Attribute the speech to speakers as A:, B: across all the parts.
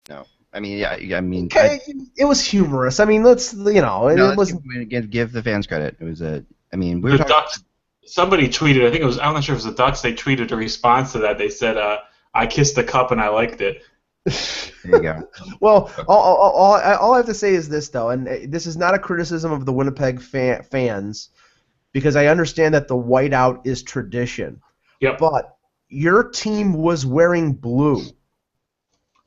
A: No. I mean, yeah. I mean,
B: Okay, it was humorous. I mean, it
A: let's
B: wasn't.
A: give the fans credit. It was a. I mean, we were
C: The
A: talking.
C: Ducks. Somebody tweeted. I think it was. I'm not sure if it was the Ducks. They tweeted a response to that. They said, "I kissed the cup and I liked it."
A: There you go.
B: Well, all I have to say is this, though, and this is not a criticism of the Winnipeg fans, because I understand that the whiteout is tradition.
C: Yep.
B: But your team was wearing blue.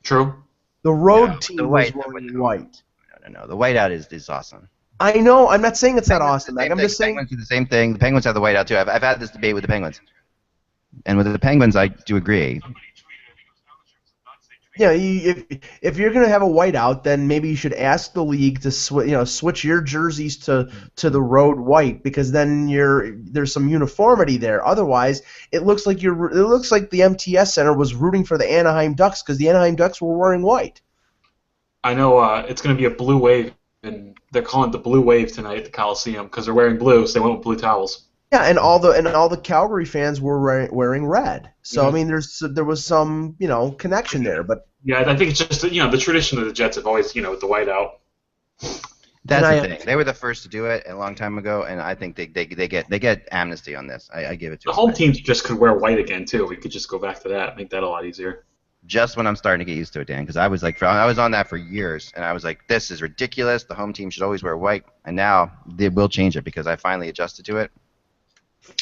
C: True.
B: The road
A: No,
B: team was wearing white.
A: No. The whiteout is awesome.
B: I know. I'm not saying it's not awesome, Meg.
A: Same
B: I'm
A: thing.
B: just saying.
A: Penguins do the same thing. The Penguins have the whiteout too. I've had this debate with the Penguins, and with the Penguins, I do agree.
B: Yeah, if you're going to have a whiteout, then maybe you should ask the league to switch your jerseys to the road white, because then there's some uniformity there. Otherwise, it looks like the MTS Center was rooting for the Anaheim Ducks because the Anaheim Ducks were wearing white.
C: I know it's going to be a blue wave, and they're calling it the Blue Wave tonight at the Coliseum because they're wearing blue, so they went with blue towels.
B: Yeah, and all the Calgary fans were wearing red. So I mean, there was some connection there, but
C: yeah, I think it's just the tradition of the Jets have always with the whiteout.
A: That's the thing. They were the first to do it a long time ago, and I think they get amnesty on this. I give it to them.
C: The home teams just could wear white again too. We could just go back to that, make that a lot easier.
A: Just when I'm starting to get used to it, Dan, because I was on that for years, and I was like, this is ridiculous. The home team should always wear white, and now they will change it because I finally adjusted to it.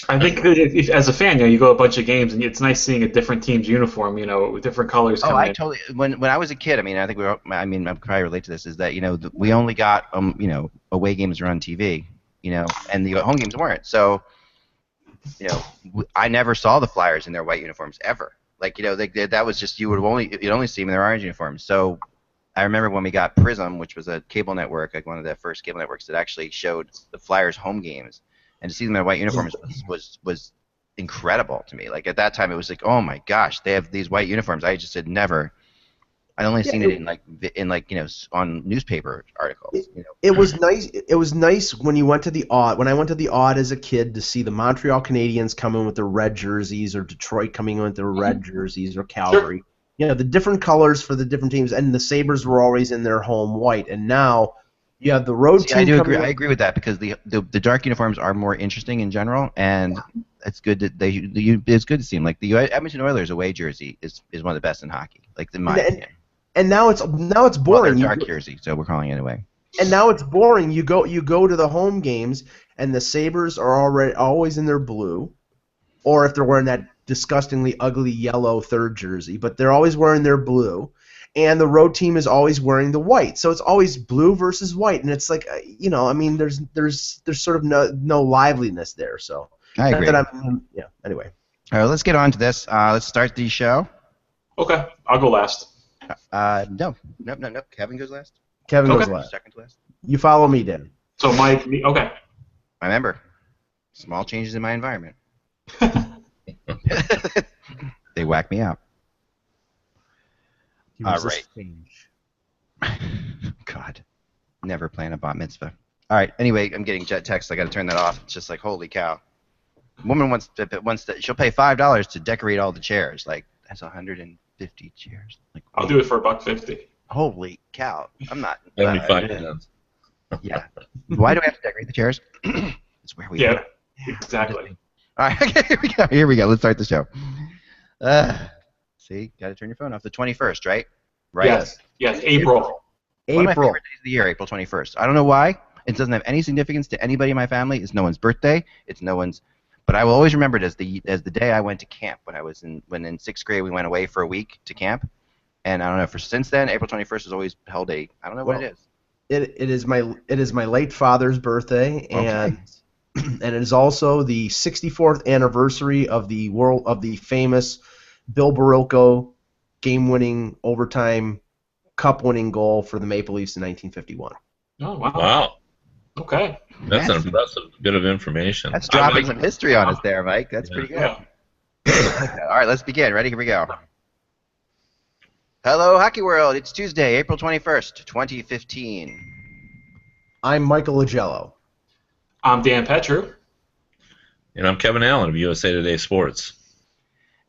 C: I think if, as a fan, you go to a bunch of games, and it's nice seeing a different team's uniform, with different colors coming in.
A: Totally. When I was a kid, I mean, I think I probably relate to this, is that we only got away games were on TV, and the home games weren't. So, I never saw the Flyers in their white uniforms ever. Like, that was just you'd only see them in their orange uniforms. So, I remember when we got Prism, which was a cable network, like one of the first cable networks that actually showed the Flyers home games. And to see them in white uniforms was incredible to me. Like at that time, it was like, oh my gosh, they have these white uniforms. I just had never. I'd only seen it in on newspaper articles.
B: It was nice. It was nice when you went to the Odd. When I went to the Odd as a kid to see the Montreal Canadiens come in with their red jerseys, or Detroit coming in with their red jerseys, or Calgary. Sure. The different colors for the different teams, and the Sabres were always in their home white, and now. You have the road team.
A: I do agree. I agree with that because the dark uniforms are more interesting in general, and it's good that it's good to see them. Like the Edmonton Oilers away jersey is one of the best in hockey. Like in my opinion.
B: And now it's boring.
A: Well, dark jersey, so we're calling it away.
B: And now it's boring. You go to the home games, and the Sabres are always in their blue, or if they're wearing that disgustingly ugly yellow third jersey, but they're always wearing their blue. And the road team is always wearing the white, so it's always blue versus white, and it's like I mean, there's sort of no liveliness there. So
A: I agree.
B: Anyway.
A: All right, let's get on to this. Let's start the show.
C: Okay, I'll go last.
A: No. Kevin goes last.
B: Kevin goes last.
A: Second to last.
B: You follow me, Dan.
C: So Mike, okay.
A: Remember, small changes in my environment. They whack me out. All right. God, never plan a bat mitzvah. All right. Anyway, I'm getting jet text. I got to turn that off. It's just like, holy cow. A woman wants to. She'll pay $5 to decorate all the chairs. Like that's 150 chairs. Like,
C: I'll do it for $1.50.
A: Holy cow! I'm not.
D: 75 cents.
A: Yeah. Why do we have to decorate the chairs? It's where we.
C: Yeah. Exactly.
A: All right. Okay. Here we go. Let's start the show. See, got to turn your phone off. The 21st, right? Right.
C: Yes. April.
A: One of my favorite days of the year, April 21st. I don't know why. It doesn't have any significance to anybody in my family. It's no one's birthday. It's no one's. But I will always remember it as the day I went to camp when in 6th grade we went away for a week to camp, and I don't know since then April 21st has always held I don't know what it is.
B: It is my late father's birthday, and it is also the 64th anniversary of the famous Bill Barilko game-winning overtime cup-winning goal for the Maple Leafs in 1951.
C: Oh wow!
D: Wow.
C: Okay.
D: That's a bit of information.
A: That's dropping some history on us there, Mike. That's pretty good. Yeah. All right, let's begin. Ready? Here we go. Hello, Hockey World. It's Tuesday, April 21st, 2015.
B: I'm Michael Lagello.
C: I'm Dan Petru.
D: And I'm Kevin Allen of USA Today Sports.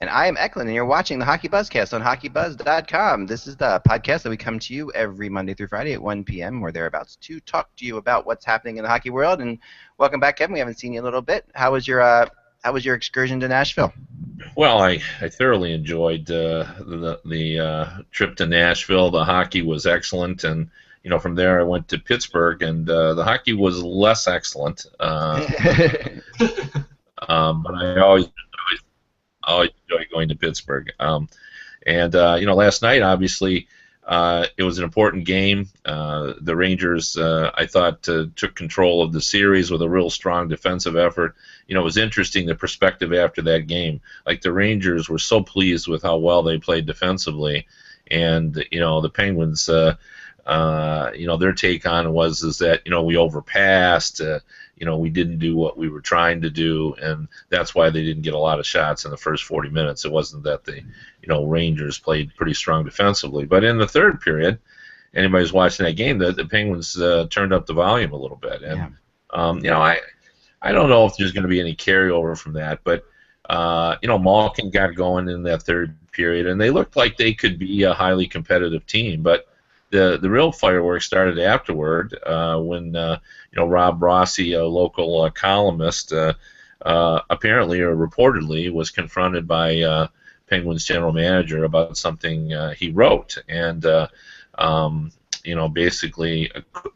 A: And I am Eklund, and you're watching the Hockey Buzzcast on HockeyBuzz.com. This is the podcast that we come to you every Monday through Friday at 1 p.m. We're thereabouts to talk to you about what's happening in the hockey world. And welcome back, Kevin. We haven't seen you in a little bit. How was your excursion to Nashville?
D: Well, I thoroughly enjoyed the trip to Nashville. The hockey was excellent, and from there I went to Pittsburgh, and the hockey was less excellent. But I always enjoy going to Pittsburgh. Last night, obviously, it was an important game. The Rangers, I thought, took control of the series with a real strong defensive effort. It was interesting, the perspective after that game. Like, the Rangers were so pleased with how well they played defensively, and the Penguins, their take on it was that we overpassed. We didn't do what we were trying to do, and that's why they didn't get a lot of shots in the first 40 minutes. It wasn't that the Rangers played pretty strong defensively. But in the third period, anybody who's watching that game, the Penguins turned up the volume a little bit. And, I don't know if there's going to be any carryover from that, but, Malkin got going in that third period, and they looked like they could be a highly competitive team. But the real fireworks started afterward when Rob Rossi, a local columnist, apparently or reportedly was confronted by Penguins general manager about something he wrote, and basically,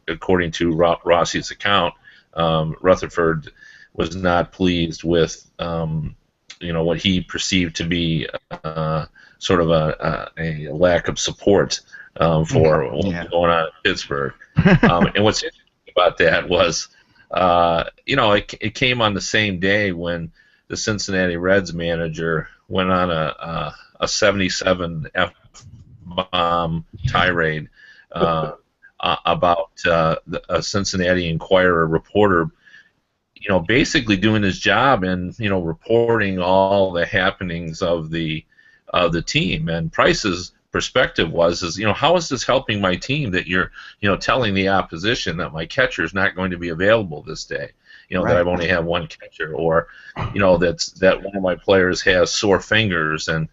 D: according to Rossi's account, Rutherford was not pleased with what he perceived to be sort of a lack of support for what was going on in Pittsburgh. And what's interesting about that was, it came on the same day when the Cincinnati Reds manager went on a 77 F-bomb tirade about a Cincinnati Enquirer reporter, basically doing his job and reporting all the happenings of the team. And Price's perspective was how is this helping my team that you're telling the opposition that my catcher is not going to be available this day, right, that I've only have one catcher, or that one of my players has sore fingers and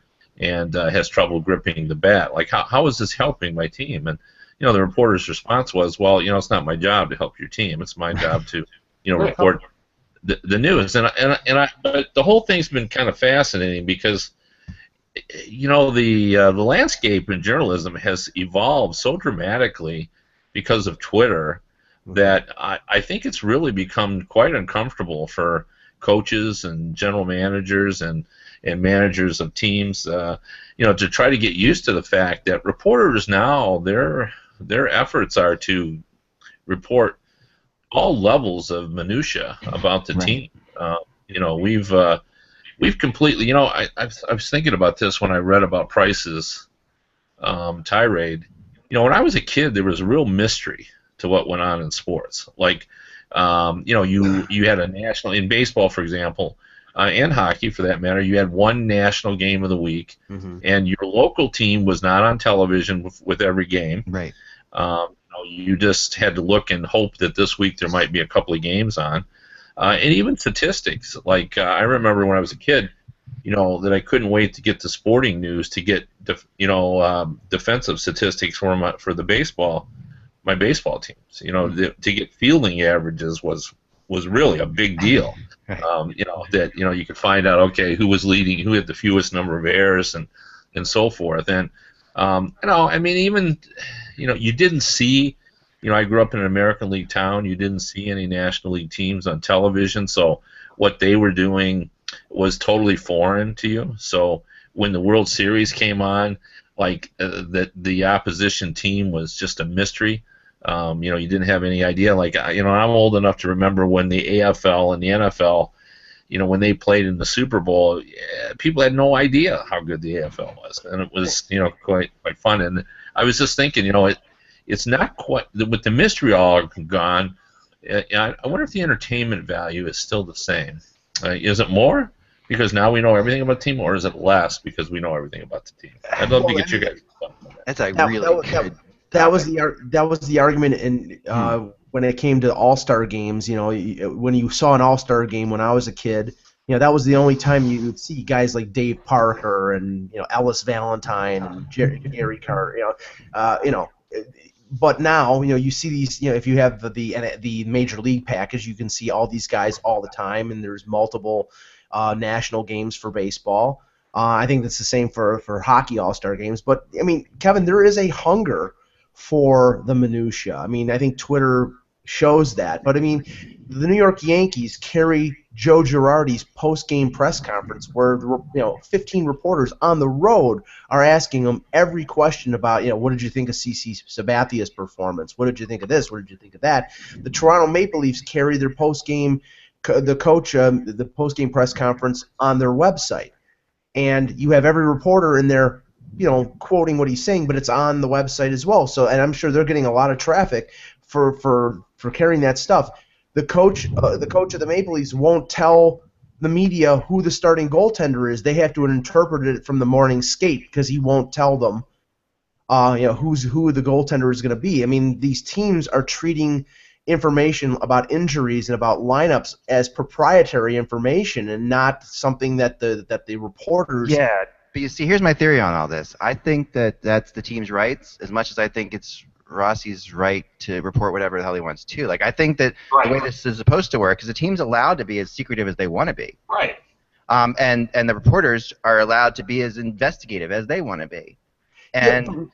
D: has trouble gripping the bat. Like, how is this helping my team? And the reporter's response was, well, it's not my job to help your team. It's my job to report the news. But the whole thing's been kind of fascinating because the landscape in journalism has evolved so dramatically because of Twitter that I think it's really become quite uncomfortable for coaches and general managers and managers of teams, to try to get used to the fact that reporters now, their efforts are to report all levels of minutia about the team. We've completely, I was thinking about this when I read about Price's tirade. When I was a kid, there was a real mystery to what went on in sports. Like, you had a national, in baseball, for example, and hockey for that matter, you had one national game of the week, and your local team was not on television with every game.
A: Right.
D: You just had to look and hope that this week there might be a couple of games on. And even statistics. Like, I remember when I was a kid, that I couldn't wait to get the sporting news to get, defensive statistics for my baseball teams. To get fielding averages was really a big deal. That you could find out, okay, who was leading, who had the fewest number of errors, and so forth. And even you didn't see. I grew up in an American League town. You didn't see any National League teams on television, so what they were doing was totally foreign to you. So when the World Series came on, like the opposition team was just a mystery. You didn't have any idea. Like, I'm old enough to remember when the AFL and the NFL, when they played in the Super Bowl, people had no idea how good the AFL was, and it was quite fun. And I was just thinking, it's not quite, with the mystery all gone, I wonder if the entertainment value is still the same. Is it more because now we know everything about the team, or is it less because we know everything about the team? I'd love to get you guys.
A: That's a really good.
B: That was the argument in when it came to All-Star games. When you saw an All-Star game when I was a kid, That was the only time you would see guys like Dave Parker and Ellis Valentine and Gary Carter. But now you see these. If you have the major league package, you can see all these guys all the time, and there's multiple national games for baseball. I think that's the same for hockey all-star games. But I mean, Kevin, there is a hunger for the minutia. I mean, I think Twitter shows that. But I mean, the New York Yankees carry Joe Girardi's post-game press conference, where 15 reporters on the road are asking him every question about what did you think of CC Sabathia's performance? What did you think of this? What did you think of that? The Toronto Maple Leafs carry their post-game the post-game press conference on their website, and you have every reporter in there quoting what he's saying, but it's on the website as well. So, and I'm sure they're getting a lot of traffic for carrying that stuff. The coach of the Maple Leafs won't tell the media who the starting goaltender is. They have to interpret it from the morning skate because he won't tell them who the goaltender is going to be. I mean, these teams are treating information about injuries and about lineups as proprietary information and not something that the reporters.
A: Yeah, but you see, here's my theory on all this. I think that that's the team's rights as much as I think it's Rossi's right to report whatever the hell he wants to. Like, I think that the way this is supposed to work is the team's allowed to be as secretive as they want to be.
C: Right.
A: And the reporters are allowed to be as investigative as they want to be. And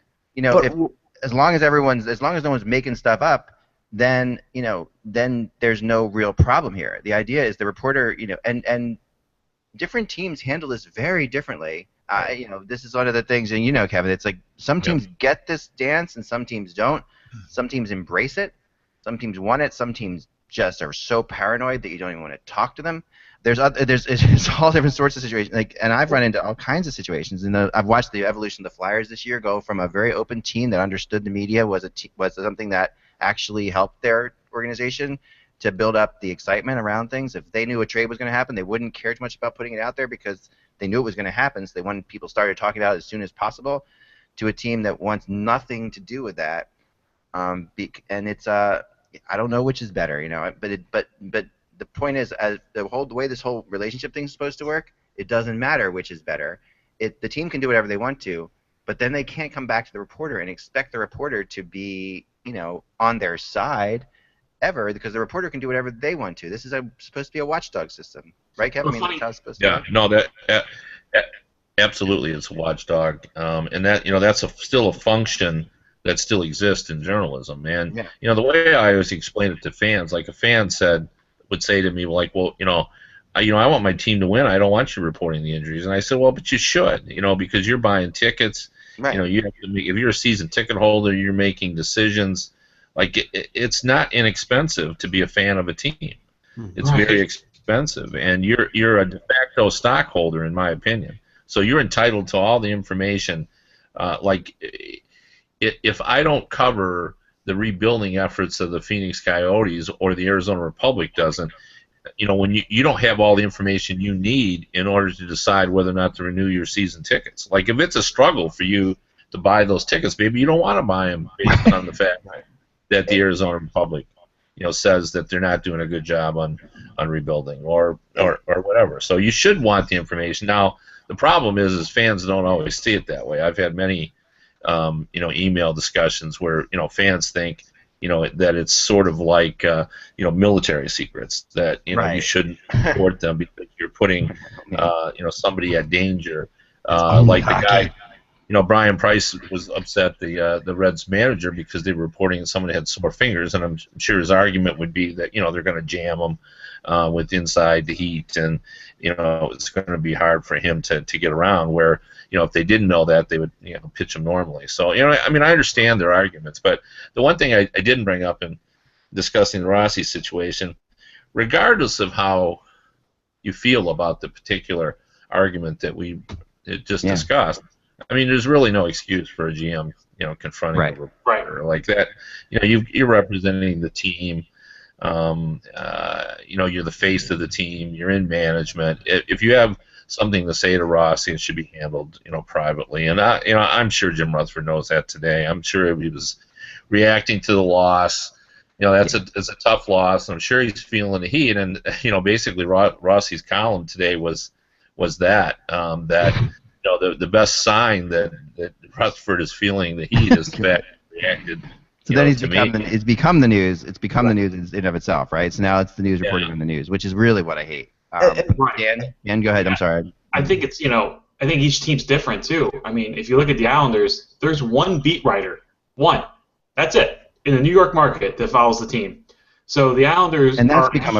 A: as long as no one's making stuff up, then there's no real problem here. The idea is the reporter, and different teams handle this very differently. This is one of the things, and Kevin, it's like some teams get this dance and some teams don't. Some teams embrace it. Some teams want it. Some teams just are so paranoid that you don't even want to talk to them. It's all different sorts of situations. And I've run into all kinds of situations. And I've watched the evolution of the Flyers this year go from a very open team that understood the media was something that actually helped their organization to build up the excitement around things. If they knew a trade was going to happen, they wouldn't care too much about putting it out there because they knew it was going to happen. So they wanted people started talking about it as soon as possible. To a team that wants nothing to do with that, and it's I don't know which is better, But the point is, the way this whole relationship thing is supposed to work, it doesn't matter which is better. The team can do whatever they want to, but then they can't come back to the reporter and expect the reporter to be on their side ever, because the reporter can do whatever they want to. This is supposed to be a watchdog system, right, Kevin? That's how it's supposed to work.
D: No, that absolutely is a watchdog, and that that's still a function that still exists in journalism. And the way I always explain it to fans, like a fan would say to me, like, well, I want my team to win. I don't want you reporting the injuries. And I said, well, but you should, because you're buying tickets. Right. You have to if you're a season ticket holder, you're making decisions. Like, it's not inexpensive to be a fan of a team. It's very expensive, and you're a de facto stockholder, in my opinion. So you're entitled to all the information. If I don't cover the rebuilding efforts of the Phoenix Coyotes, or the Arizona Republic doesn't, when you don't have all the information you need in order to decide whether or not to renew your season tickets. Like, if it's a struggle for you to buy those tickets, maybe you don't want to buy them based on the fact that the Arizona Republic, says that they're not doing a good job on rebuilding or whatever. So you should want the information. Now, the problem is fans don't always see it that way. I've had many, email discussions where fans think, that it's sort of like, military secrets that you shouldn't report them because you're putting, somebody at danger. Like the guy. Brian Price was upset, the Reds manager, because they were reporting someone had sore fingers, and I'm sure his argument would be that they're going to jam him with inside the heat, and it's going to be hard for him to get around. Where if they didn't know that, they would pitch him normally. So I understand their arguments, but the one thing I didn't bring up in discussing the Rossi situation, regardless of how you feel about the particular argument that we just discussed. There's really no excuse for a GM, confronting a reporter like that. You're representing the team. You're the face of the team. You're in management. If you have something to say to Rossi, it should be handled, privately. And I'm sure Jim Rutherford knows that today. I'm sure he was reacting to the loss, it's a tough loss. I'm sure he's feeling the heat, and basically Rossi's column today was that the best sign that Rutherford is feeling the heat is the fact that he reacted.
A: So then
D: to me.
A: it's become the news. It's become the news in and of itself, right? So now it's the news reporting
D: Yeah.
A: on the news, which is really what I hate.
C: Right.
A: Dan, go ahead. I'm sorry.
C: I think it's I think each team's different too. I mean, if you look at the Islanders, there's one beat writer, one. That's it in the New York market that follows the team. So the Islanders
A: And that's
C: are
A: become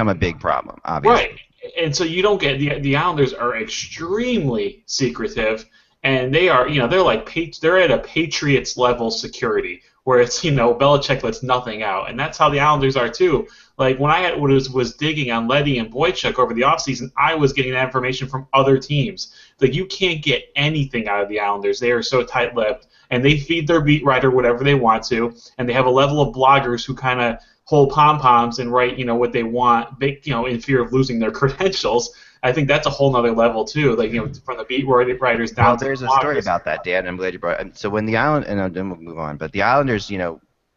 A: a big problem, obviously.
C: right. And so you don't get the Islanders are extremely secretive, and they are they're at a Patriots level security where it's Belichick lets nothing out, and that's how the Islanders are too. Like when I was digging on Leddy and Boychuk over the offseason, I was getting that information from other teams. Like you can't get anything out of the Islanders. They are so tight-lipped, and they feed their beat writer whatever they want to, and they have a level of bloggers who kind of hold pom-poms and write what they want, in fear of losing their credentials. I think that's a whole nother level too. Like from the beat writers down.
A: Well,
C: to
A: there's
C: the
A: a story
C: bloggers.
A: about that, Dan. I'm glad you brought it. So when the Island, and then we'll move on. But the Islanders,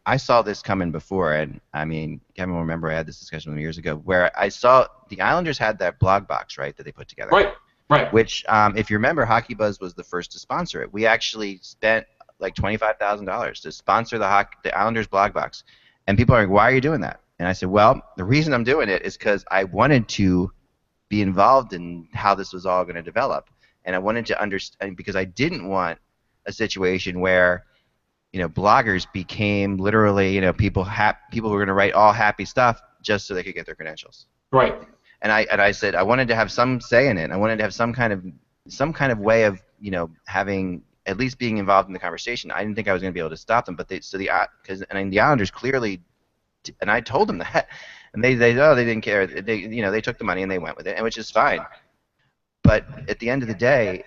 A: I saw this coming before, and I mean, Kevin will remember I had this discussion with him years ago, where I saw the Islanders had that blog box, right, that they put together.
C: Right.
A: Which, if you remember, HockeyBuzz was the first to sponsor it. We actually spent like $25,000 to sponsor the Islanders blog box, and people are like, "Why are you doing that?" And I said, "Well, the reason I'm doing it is because I wanted to be involved in how this was all going to develop, and I wanted to understand because I didn't want a situation where bloggers became literally people who were going to write all happy stuff just so they could get their credentials."
C: Right.
A: And I said I wanted to have some say in it. I wanted to have some kind of way of having at least being involved in the conversation. I didn't think I was going to be able to stop them, but the Islanders clearly, and I told them that, and they didn't care. They took the money and they went with it, and which is fine. But at the end of the day,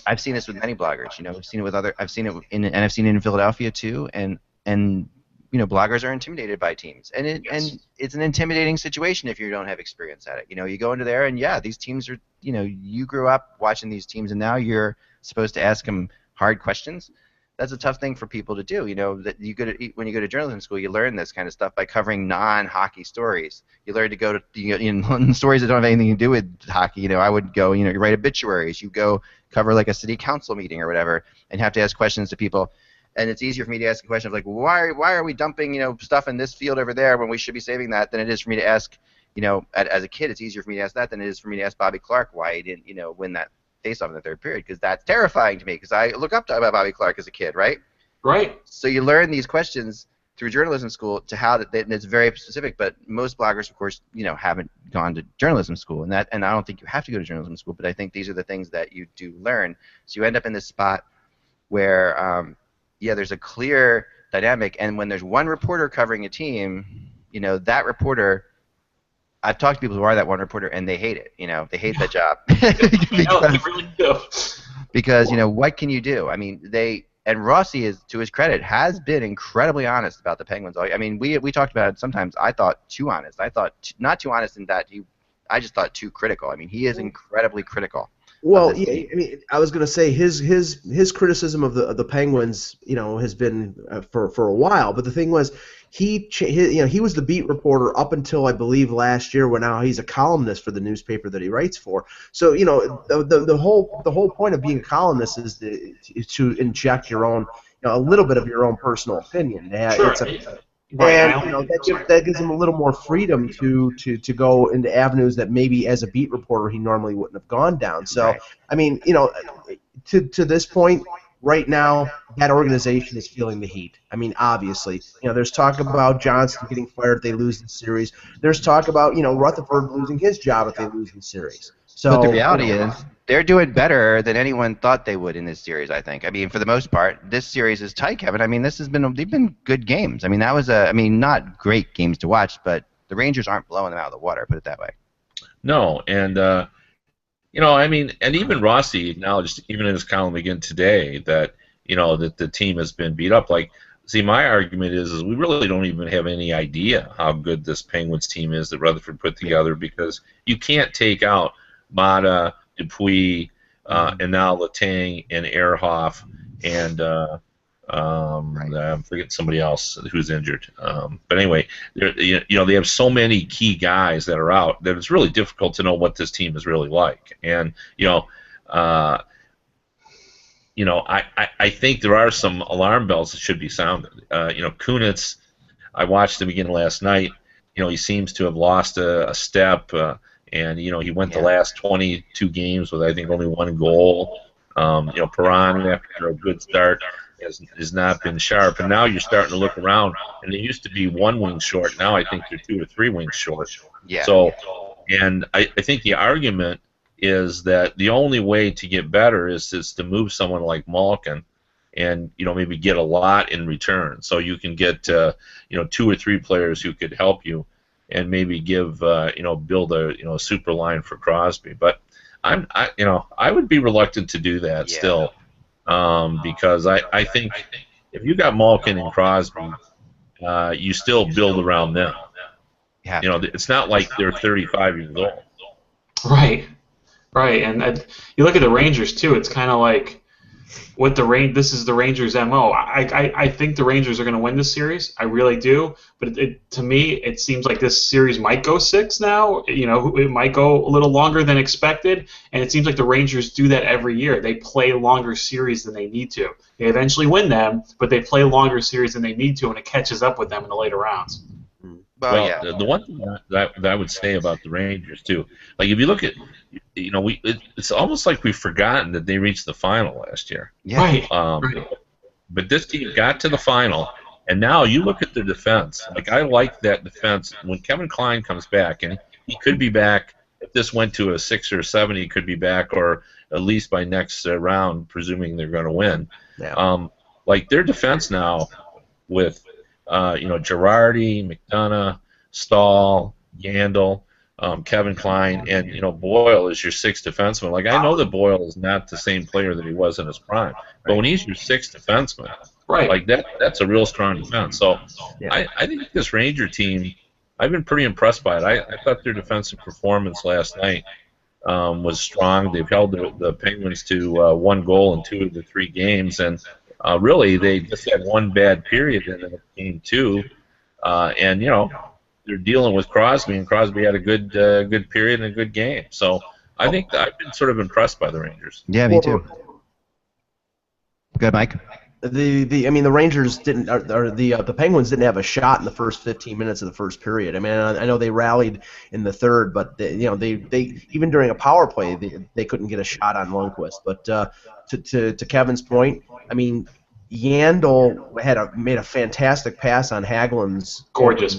A: I've seen this with many bloggers. I've seen it in Philadelphia too, and bloggers are intimidated by teams, and it's an intimidating situation if you don't have experience at it. You go into there, and these teams are, you grew up watching these teams, and now you're supposed to ask them hard questions. That's a tough thing for people to do. That when you go to journalism school, you learn this kind of stuff by covering non-hockey stories. You learn to go to stories that don't have anything to do with hockey. I would go, you write obituaries. You go cover like a city council meeting or whatever, and have to ask questions to people. And it's easier for me to ask a question of like, why are we dumping stuff in this field over there when we should be saving that, than it is for me to ask, as a kid, it's easier for me to ask that than it is for me to ask Bobby Clark why he didn't win that face-off in the third period, because that's terrifying to me, because I look up to Bobby Clark as a kid, right?
C: Right.
A: So you learn these questions through journalism school to how that, and it's very specific, but most bloggers, of course, haven't gone to journalism school, and I don't think you have to go to journalism school, but I think these are the things that you do learn. So you end up in this spot where, there's a clear dynamic, and when there's one reporter covering a team, that reporter, I've talked to people who are that one reporter, and they hate it. They hate that job.
C: They really do.
A: Because what can you do? I mean, and Rossi is, to his credit, has been incredibly honest about the Penguins. I mean, we talked about it sometimes. I thought too honest. I thought not too honest in that I just thought too critical. I mean, he is incredibly critical.
B: Well, I mean, I was going to say his criticism of the Penguins, has been for a while. But the thing was, he was the beat reporter up until I believe last year, where now he's a columnist for the newspaper that he writes for. So the whole point of being a columnist is to inject your own, a little bit of your own personal opinion.
C: Sure.
B: That gives him a little more freedom to go into avenues that maybe as a beat reporter he normally wouldn't have gone down. So,
A: Right.
B: I mean, to this point, right now, that organization is feeling the heat. I mean, obviously, there's talk about Johnston getting fired if they lose the series. There's talk about, Rutherford losing his job if they lose the series. So,
A: but the reality is, they're doing better than anyone thought they would in this series, I think. I mean, for the most part, this series is tight, Kevin. I mean, they've been good games. I mean, not great games to watch, but the Rangers aren't blowing them out of the water, put it that way.
D: No, and I mean, and even Rossi acknowledged, even in his column again today, that that the team has been beat up. Like, see, my argument is we really don't even have any idea how good this Penguins team is that Rutherford put together, because you can't take out Mata, Dupuis, and now Letang and Ehrhoff and I'm forgetting somebody else who's injured. But anyway, they have so many key guys that are out that it's really difficult to know what this team is really like. And I think there are some alarm bells that should be sounded. Kunitz, I watched him again last night. He seems to have lost a step, and he went the last 22 games with I think only one goal. Perron, after a good start, has not been sharp, and now you're starting to look around, and they used to be one wing short. Now I think they're 2 or 3 wings short.
A: Yeah.
D: So, and I think the argument is that the only way to get better is to move someone like Malkin, and maybe get a lot in return, so you can get 2 or 3 players who could help you, and maybe build a super line for Crosby. But I would be reluctant to do that still, because I think if you got Malkin and Crosby, you still build around them. It's not like they're 35 years old.
C: Right, and you look at the Rangers too. It's kind of like this is the Rangers' MO. I think the Rangers are going to win this series. I really do. But to me, it seems like this series might go 6 now. It might go a little longer than expected. And it seems like the Rangers do that every year. They play longer series than they need to. They eventually win them, but they play longer series than they need to, and it catches up with them in the later rounds.
D: Well, the one thing that I would say about the Rangers too, like if you look at, it's almost like we've forgotten that they reached the final last year.
A: Yeah.
C: Right.
D: But this team got to the final, and now you look at their defense. Like I like that defense when Kevin Kline comes back, and he could be back. If this went to a 6 or 7, he could be back, or at least by next round, presuming they're going to win.
B: Yeah.
D: Like their defense now with. Girardi, McDonough, Stahl, Yandel, Kevin Kline, and Boyle is your 6th defenseman. Like I know that Boyle is not the same player that he was in his prime, but when he's your 6th defenseman, like that's a real strong defense. So I think this Ranger team, I've been pretty impressed by it. I thought their defensive performance last night was strong. They've held the Penguins to 1 goal in 2 of the 3 games, and really, they just had one bad period in game 2, and they're dealing with Crosby, and Crosby had a good period and a good game. So I think I've been sort of impressed by the Rangers.
A: Yeah, me too. Good, Mike.
B: The Rangers didn't, or the Penguins didn't have a shot in the first 15 minutes of the first period. I mean, I know they rallied in the third, but they even during a power play they couldn't get a shot on Lundqvist. But to Kevin's point, I mean, Yandel made a fantastic pass on Hagelin's
C: gorgeous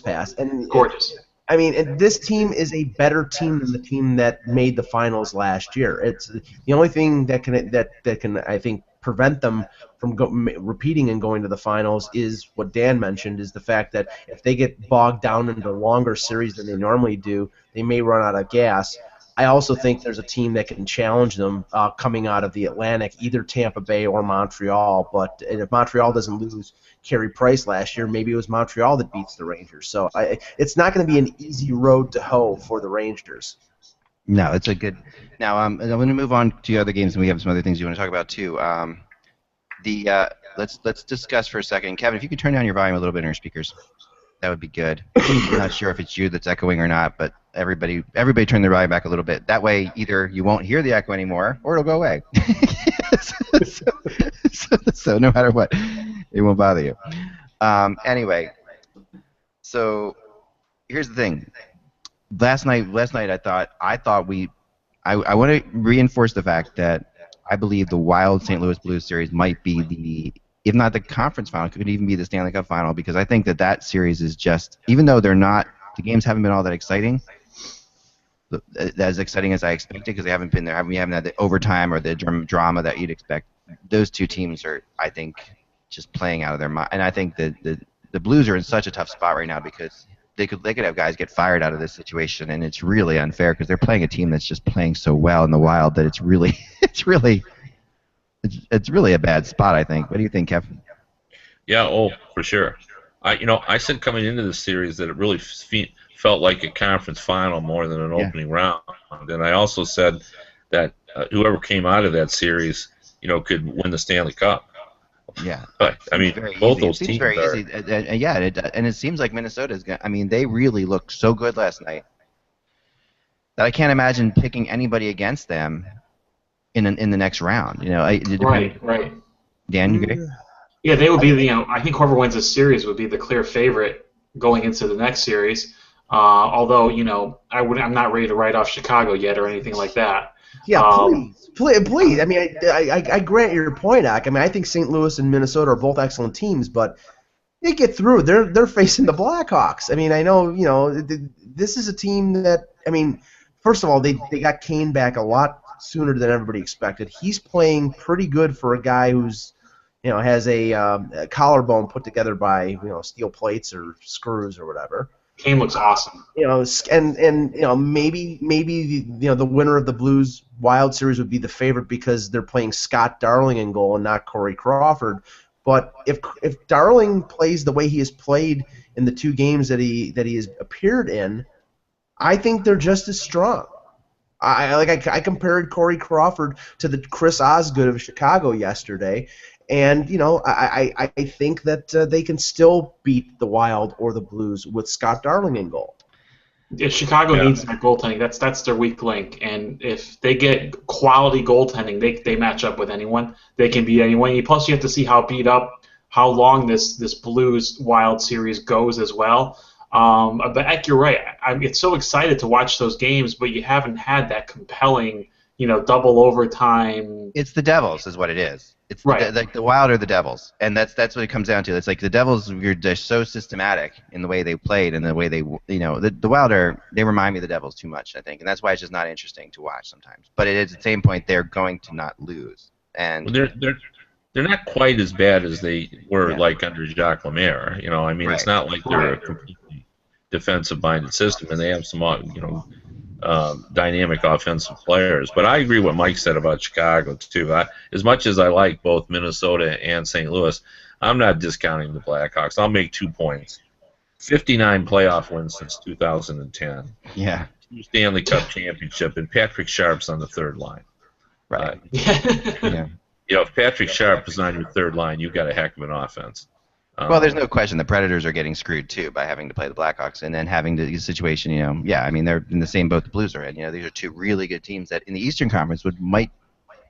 B: pass, and
C: gorgeous.
B: I mean, and this team is a better team than the team that made the finals last year. It's the only thing that can I think prevent them from repeating and going to the finals is what Dan mentioned, is the fact that if they get bogged down into longer series than they normally do, they may run out of gas. I also think there's a team that can challenge them coming out of the Atlantic, either Tampa Bay or Montreal. But if Montreal doesn't lose Carey Price last year, maybe it was Montreal that beats the Rangers. So it's not going to be an easy road to hoe for the Rangers.
A: No, it's a good. Now I'm going to move on to other games, and we have some other things you want to talk about too. Let's discuss for a second, Kevin. If you could turn down your volume a little bit in your speakers, that would be good. I'm not sure if it's you that's echoing or not, but everybody turn their volume back a little bit. That way, either you won't hear the echo anymore, or it'll go away. so no matter what, it won't bother you. Anyway, so here's the thing. Last night I want to reinforce the fact that I believe the Wild St. Louis Blues series might be if not the conference final, it could even be the Stanley Cup final, because I think that series is just, even though the games haven't been all that exciting, as exciting as I expected, because they haven't been there, we haven't had the overtime or the drama that you'd expect. Those two teams are, I think, just playing out of their mind, and I think that the Blues are in such a tough spot right now because they could have guys get fired out of this situation, and it's really unfair because they're playing a team that's just playing so well in the Wild that it's really a bad spot, I think. What do you think, Kevin?
D: Yeah, for sure. I said coming into the series that it really felt like a conference final more than an opening round, and I also said that whoever came out of that series, could win the Stanley Cup.
A: Yeah.
D: But I mean, both
A: Easy. It
D: those
A: seems
D: teams
A: very
D: are.
A: easy, yeah, and it seems like Minnesota's going. I mean, they really looked so good last night that I can't imagine picking anybody against them in the next round. You know,
C: Right, right.
A: Dan, you agree?
C: Yeah, they would be the. I think whoever wins this series would be the clear favorite going into the next series. Although I'm not ready to write off Chicago yet or anything like that.
B: Yeah, please. I mean, I grant your point, Ak. I mean, I think St. Louis and Minnesota are both excellent teams, but they get through. They're facing the Blackhawks. I mean, I know this is a team that, I mean, first of all, they got Kane back a lot sooner than everybody expected. He's playing pretty good for a guy who's has a collarbone put together by steel plates or screws or whatever.
C: Kane looks awesome.
B: And maybe the winner of the Blues Wild Series would be the favorite because they're playing Scott Darling in goal and not Corey Crawford. But if Darling plays the way he has played in the 2 games that he has appeared in, I think they're just as strong. I compared Corey Crawford to the Chris Osgood of Chicago yesterday, and I think that they can still beat the Wild or the Blues with Scott Darling in goal.
C: Yeah, Chicago needs that goaltending. That's their weak link. And if they get quality goaltending, they match up with anyone. They can beat anyone. Plus, you have to see how beat up, how long this Blues Wild series goes as well. But Eck, you're right. I'm so excited to watch those games, but you haven't had that compelling, double overtime.
A: It's the Devils, is what it is. It's
C: right.
A: Like the Wild are the Devils, and that's what it comes down to. It's like the Devils, they're so systematic in the way they played and the way they, the Wild they remind me of the Devils too much, I think, and that's why it's just not interesting to watch sometimes. But at the same point, they're going to not lose, and
D: they're not quite as bad as they were like under Jacques Lemaire. I mean, it's not like they're a completely defensive-minded system, and they have some, dynamic offensive players. But I agree with what Mike said about Chicago too. As much as I like both Minnesota and St. Louis, I'm not discounting the Blackhawks. I'll make 2 points. 59 playoff wins since 2010.
A: Yeah.
D: 2 Stanley Cup championship, and Patrick Sharp's on the third line.
A: Right.
D: Yeah. If Patrick Sharp is on your third line, you've got a heck of an offense.
A: Well, there's no question the Predators are getting screwed too by having to play the Blackhawks and then having the situation. I mean, they're in the same boat the Blues are in. These are 2 really good teams that in the Eastern Conference might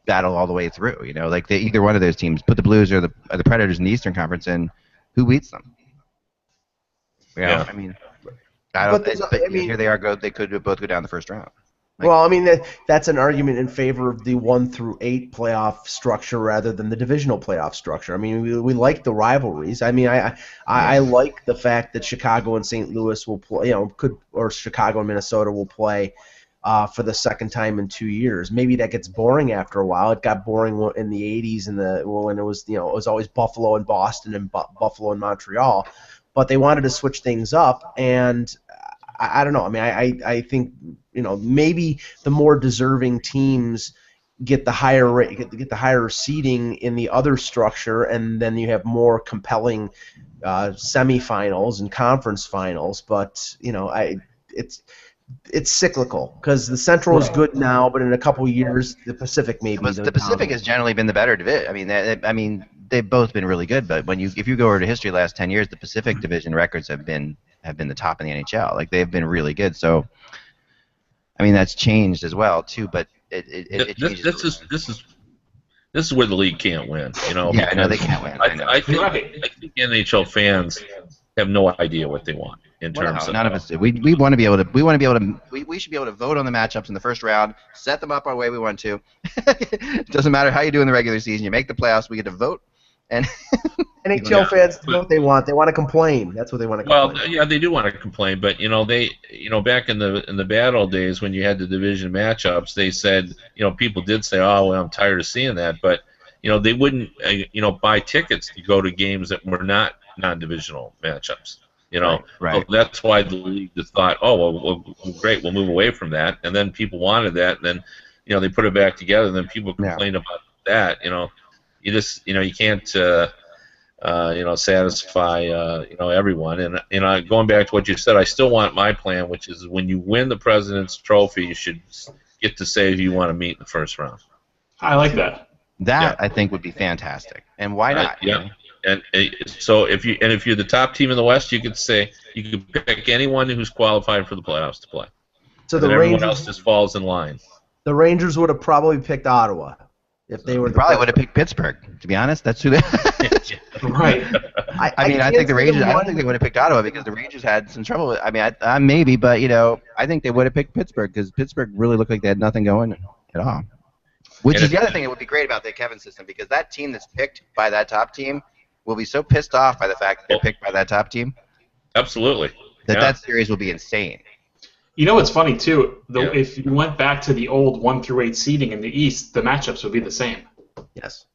A: battle all the way through. Like either one of those teams, put the Blues or the Predators in the Eastern Conference, and who beats them? I mean, I don't. But here they are. They could both go down the first round.
B: Well, I mean, that's an argument in favor of the 1 through 8 playoff structure rather than the divisional playoff structure. I mean, we like the rivalries. I mean, I like the fact that Chicago and St. Louis will play, or Chicago and Minnesota will play for the second time in 2 years. Maybe that gets boring after a while. It got boring in the 80s when it was, it was always Buffalo and Boston and Buffalo and Montreal. But they wanted to switch things up, and I don't know. I mean, I think maybe the more deserving teams get the higher seeding in the other structure, and then you have more compelling semifinals and conference finals. But it's cyclical because the Central is good now, but in a couple years the Pacific maybe.
A: But the Pacific has generally been the better division. I mean, they've both been really good, but if you go over to history the last 10 years, the Pacific Division records have been the top in the NHL. Like, they've been really good. So, I mean, that's changed as well too. But it changes.
D: This is where the league can't win.
A: Yeah, I know they can't win.
D: I think NHL fans have no idea what they want in terms of.
A: None of us do. We want to be able to. We should be able to vote on the matchups in the first round, set them up our way we want to. It doesn't matter how you do in the regular season. You make the playoffs. We get to vote. And
B: NHL fans know what they want. They want to complain. That's what they want to complain.
D: Well, yeah, they do want to complain, but they back in the bad old days when you had the division matchups, they said people did say, oh, well, I'm tired of seeing that, but they wouldn't buy tickets to go to games that were not non-divisional matchups.
A: Right.
D: So that's why the league just thought, oh, well, great, we'll move away from that, and then people wanted that, and then they put it back together, and then people complained about that. You just you can't satisfy everyone. And going back to what you said, I still want my plan, which is when you win the President's Trophy, you should get to say who you want to meet in the first round.
C: I like that.
A: That I think would be fantastic. And why not?
D: Yeah. And so if you're the top team in the West, you could pick anyone who's qualified for the playoffs to play.
B: So
D: And then everyone else just falls in line.
B: The Rangers would have probably picked Ottawa if they were.
A: They probably would have picked Pittsburgh. To be honest, that's who they.
C: Right.
A: I think the Rangers. I don't think they would have picked Ottawa because the Rangers had some trouble. I mean, maybe, but I think they would have picked Pittsburgh because Pittsburgh really looked like they had nothing going at all. Which is the other thing that would be great about the Kevin system, because that team that's picked by that top team will be so pissed off by the fact that they're picked by that top team.
D: Absolutely.
A: That series will be insane.
C: You know what's funny too? If you went back to the old 1 through 8 seeding in the East, the matchups would be the same.
B: Yes.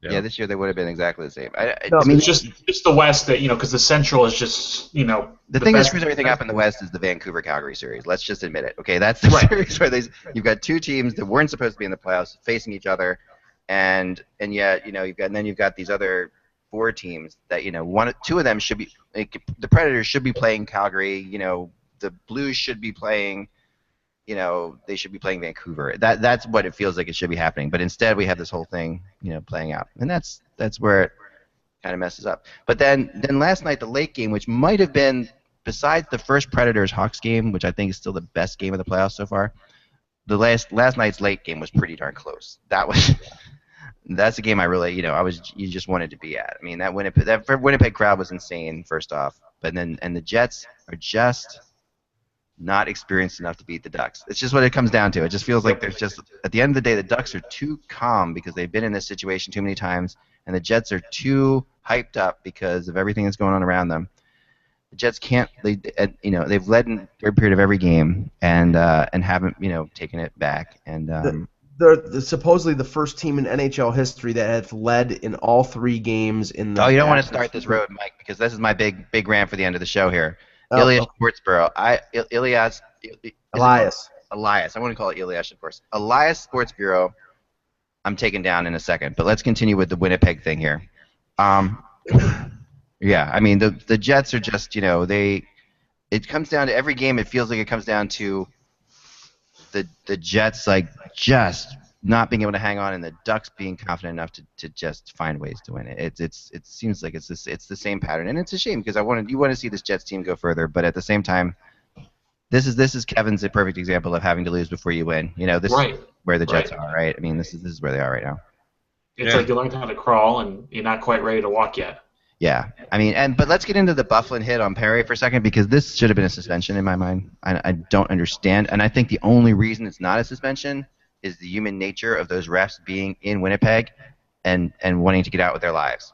A: Yeah, this year they would have been exactly the same.
C: I mean, it's just the West that because the Central is just
A: The thing that screws everything up in the West is the Vancouver-Calgary series. Let's just admit it. Okay, that's the series where you've got two teams that weren't supposed to be in the playoffs facing each other, and yet you've got these other 4 teams that two of them should be the Predators should be playing Calgary. The Blues should be playing. They should be playing Vancouver. That's what it feels like it should be happening. But instead, we have this whole thing, playing out, and that's where it kind of messes up. But then last night, the late game, which might have been, besides the first Predators-Hawks game, which I think is still the best game of the playoffs so far, the last night's late game was pretty darn close. That's a game I really, you just wanted to be at. I mean, that Winnipeg crowd was insane, first off, but then the Jets are just not experienced enough to beat the Ducks. It's just what it comes down to. It just feels like there's just, at the end of the day, the Ducks are too calm because they've been in this situation too many times, and the Jets are too hyped up because of everything that's going on around them. The Jets can't, they've led in the third period of every game and haven't, taken it back. And
B: they're supposedly the first team in NHL history that has led in all 3 games in the.
A: Oh, you don't want to start this road, Mike, because this is my big rant for the end of the show here. Elias Sportsboro. Elias. I want to call it Elias, of course. Elias Sports Bureau, I'm taking down in a second, but let's continue with the Winnipeg thing here. Yeah, I mean, the Jets are just, it comes down to every game, it feels like it comes down to the Jets, just not being able to hang on, and the Ducks being confident enough to just find ways to win it. It seems like it's the same pattern, and it's a shame because you want to see this Jets team go further, but at the same time, this is Kevin's a perfect example of having to lose before you win. This is where the Jets are, right? I mean, this is where they are right now.
C: It's like you learned how to crawl, and you're not quite ready to walk yet.
A: Yeah, I mean, but let's get into the Bufflin hit on Perry for a second, because this should have been a suspension in my mind. I don't understand, and I think the only reason it's not a suspension is the human nature of those refs being in Winnipeg and wanting to get out with their lives.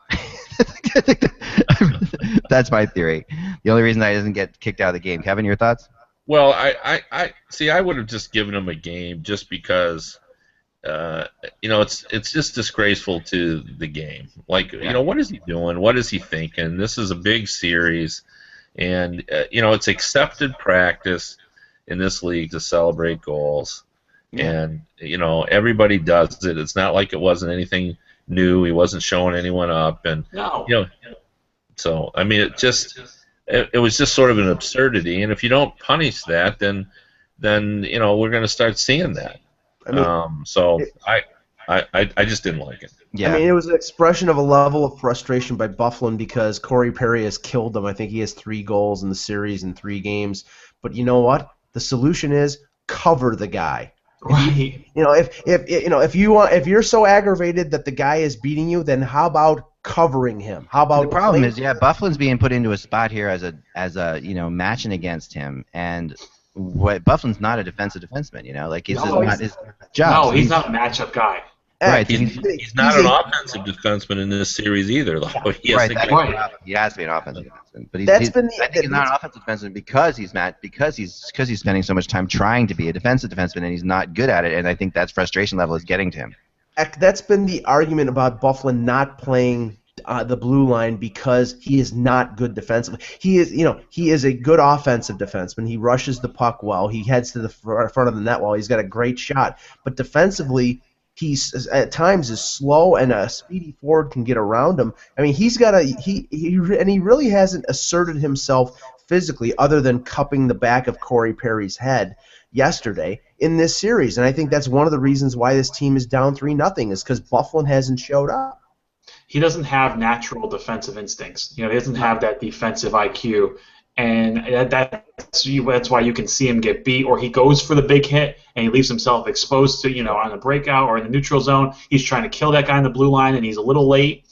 A: That's my theory. The only reason that he doesn't get kicked out of the game. Kevin, your thoughts?
D: Well, I see. I would have just given him a game just because, it's just disgraceful to the game. What is he doing? What is he thinking? This is a big series, and it's accepted practice in this league to celebrate goals. Yeah. And everybody does it. It's not like it wasn't anything new. He wasn't showing anyone up, and so I mean, it was just sort of an absurdity. And if you don't punish that, then we're going to start seeing that. I just didn't like it.
B: Yeah. I mean, it was an expression of a level of frustration by Bufflin because Corey Perry has killed them. I think he has 3 goals in the series in 3 games. But you know what? The solution is cover the guy.
C: Right.
B: If you're so aggravated that the guy is beating you, then how about covering him? How about
A: the problem is, Bufflin's being put into a spot here as a matching against him, and Bufflin's not a defensive defenseman. He's not his job.
C: No, he's not a matchup guy.
A: Right.
D: He's not an offensive defenseman in this series either, though. He has
A: to be an offensive defenseman. But I think he's not an offensive defenseman because he's spending so much time trying to be a defensive defenseman, and he's not good at it. And I think that frustration level is getting to him.
B: That's been the argument about Bufflin not playing the blue line because he is not good defensively. He is a good offensive defenseman. He rushes the puck well. He heads to the front of the net well. He's got a great shot. But defensively, he's at times is slow, and a speedy forward can get around him. I mean, he really hasn't asserted himself physically other than cupping the back of Corey Perry's head yesterday in this series. And I think that's one of the reasons why this team is down 3-0 is because Bufflin hasn't showed up.
C: He doesn't have natural defensive instincts. He doesn't have that defensive IQ. And that's why you can see him get beat, or he goes for the big hit and he leaves himself exposed to, on a breakout or in the neutral zone. He's trying to kill that guy in the blue line and he's a little late.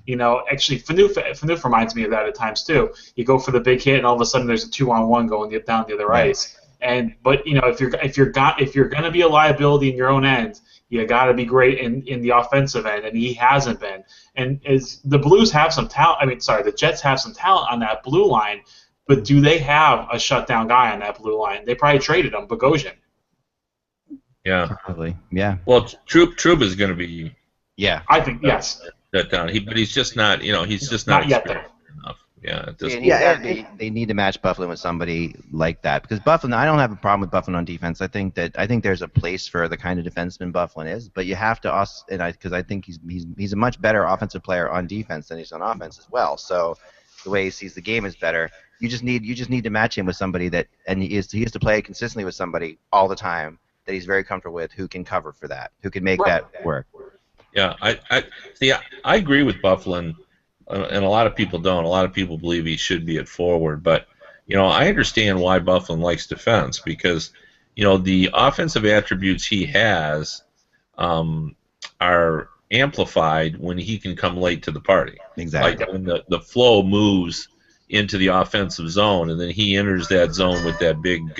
C: Actually, Phaneuf reminds me of that at times too. You go for the big hit and all of a sudden there's a 2-on-1 going down the other ice. But if you're gonna be a liability in your own end, you got to be great in the offensive end, and he hasn't been. And as the Blues have some talent, the Jets have some talent on that blue line. But do they have a shutdown guy on that blue line? They probably traded him, Bogosian.
D: Yeah.
A: Probably. Yeah.
D: Well, Troop is going to be.
A: Yeah.
C: I think yes.
D: Shut down. But he's just not. He's just not
C: yet there.
D: Enough. Yeah.
A: They need to match Bufflin with somebody like that, because Bufflin. I don't have a problem with Bufflin on defense. I think there's a place for the kind of defenseman Bufflin is, but you have to also, because I think he's a much better offensive player on defense than he's on offense as well. So the way he sees the game is better. You just need to match him with somebody he has to play consistently with somebody all the time that he's very comfortable with, who can cover for that, who can make that work.
D: Yeah, I agree with Bufflin, and a lot of people don't. A lot of people believe he should be at forward, but I understand why Bufflin likes defense, because the offensive attributes he has are amplified when he can come late to the party.
A: Exactly.
D: Like when the flow moves into the offensive zone, and then he enters that zone with that big